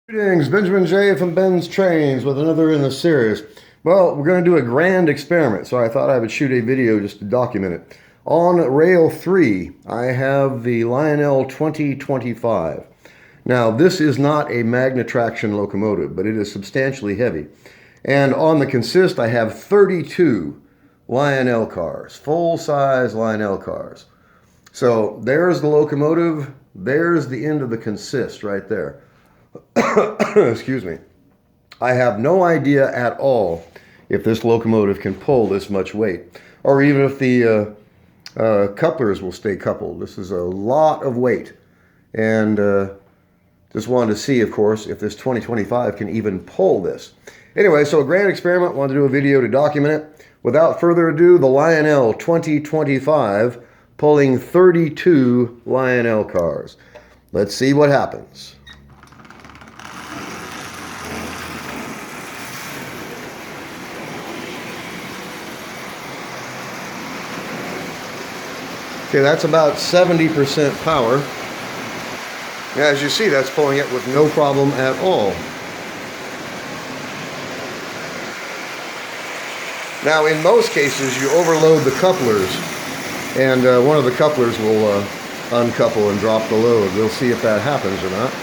Greetings, Benjamin J from Ben's Trains with another in the series. Well, we're going to do a grand experiment, so I thought I would shoot a video just to document it. On rail 3, I have the Lionel 2025. Now, this is not a magnet traction locomotive, but it is substantially heavy. And on the consist, I have 32 Lionel cars, full-size Lionel cars. So there's the locomotive, there's the end of the consist right there. Excuse me. I have no idea at all if this locomotive can pull this much weight, or even if the couplers will stay coupled. This is a lot of weight, and just wanted to see, of course, if this 2025 can even pull this. Anyway, so a grand experiment. Wanted to do a video to document it. Without further ado, the Lionel 2025 pulling 32 Lionel cars. Let's see what happens. Okay, that's about 70% power. As you see, that's pulling it with no problem at all. Now, in most cases, you overload the couplers, and one of the couplers will uncouple and drop the load. We'll see if that happens or not.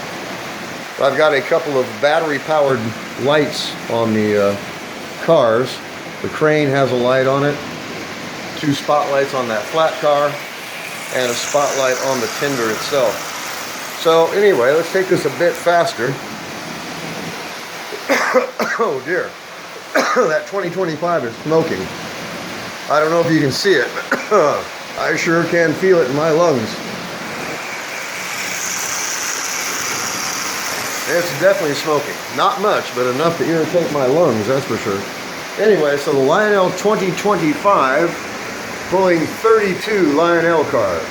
I've got a couple of battery-powered lights on the cars. The crane has a light on it, 2 spotlights on that flat car, and a spotlight on the tender itself. So anyway, let's take this a bit faster. Oh dear, that 2025 is smoking. I don't know if you can see it, but I sure can feel it in my lungs. It's definitely smoking. Not much, but enough to irritate my lungs, that's for sure. Anyway, so the Lionel 2025 pulling 32 Lionel cars.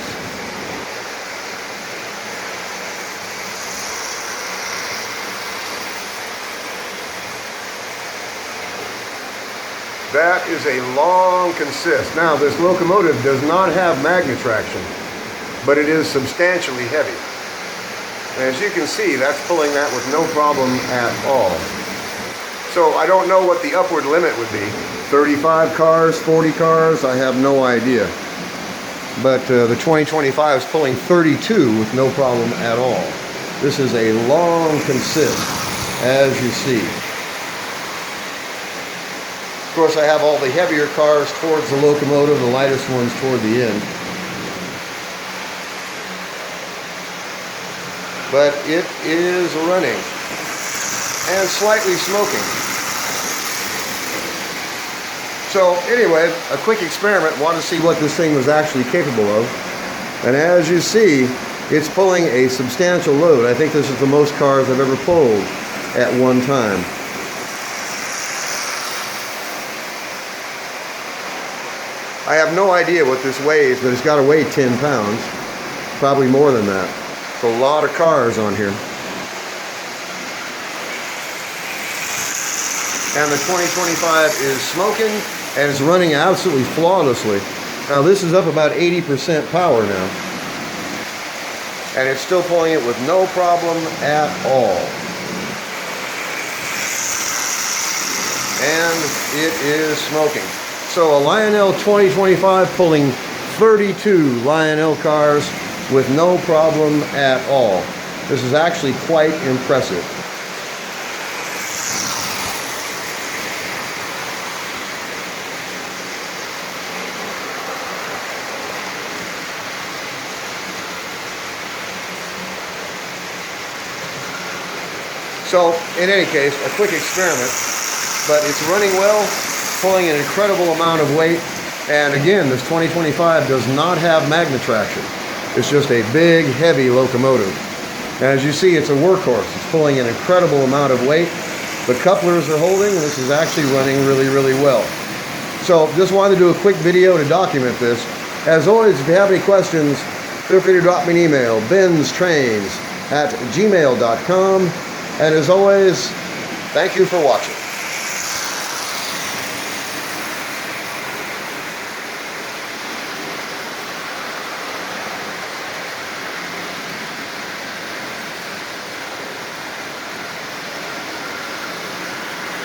That is a long consist. Now, this locomotive does not have magnet traction, but it is substantially heavy. And as you can see, that's pulling that with no problem at all. So I don't know what the upward limit would be. 35 cars, 40 cars, I have no idea. But the 2025 is pulling 32 with no problem at all. This is a long consist, as you see. Of course, I have all the heavier cars towards the locomotive, the lightest ones toward the end. But it is running and slightly smoking. So anyway, a quick experiment. Want to see what this thing was actually capable of. And as you see, it's pulling a substantial load. I think this is the most cars I've ever pulled at one time. I have no idea what this weighs, but it's got to weigh 10 pounds. Probably more than that. It's a lot of cars on here. And the 2025 is smoking, and it's running absolutely flawlessly. Now this is up about 80% power now. And it's still pulling it with no problem at all. And it is smoking. So a Lionel 2025 pulling 32 Lionel cars with no problem at all. This is actually quite impressive. So, in any case, a quick experiment, but it's running well, pulling an incredible amount of weight, and again, this 2025 does not have magnet traction. It's just a big, heavy locomotive. And as you see, it's a workhorse. It's pulling an incredible amount of weight. The couplers are holding, and this is actually running really, really well. So, just wanted to do a quick video to document this. As always, if you have any questions, feel free to drop me an email, BENZTRAINZ@gmail.com. And as always, thank you for watching.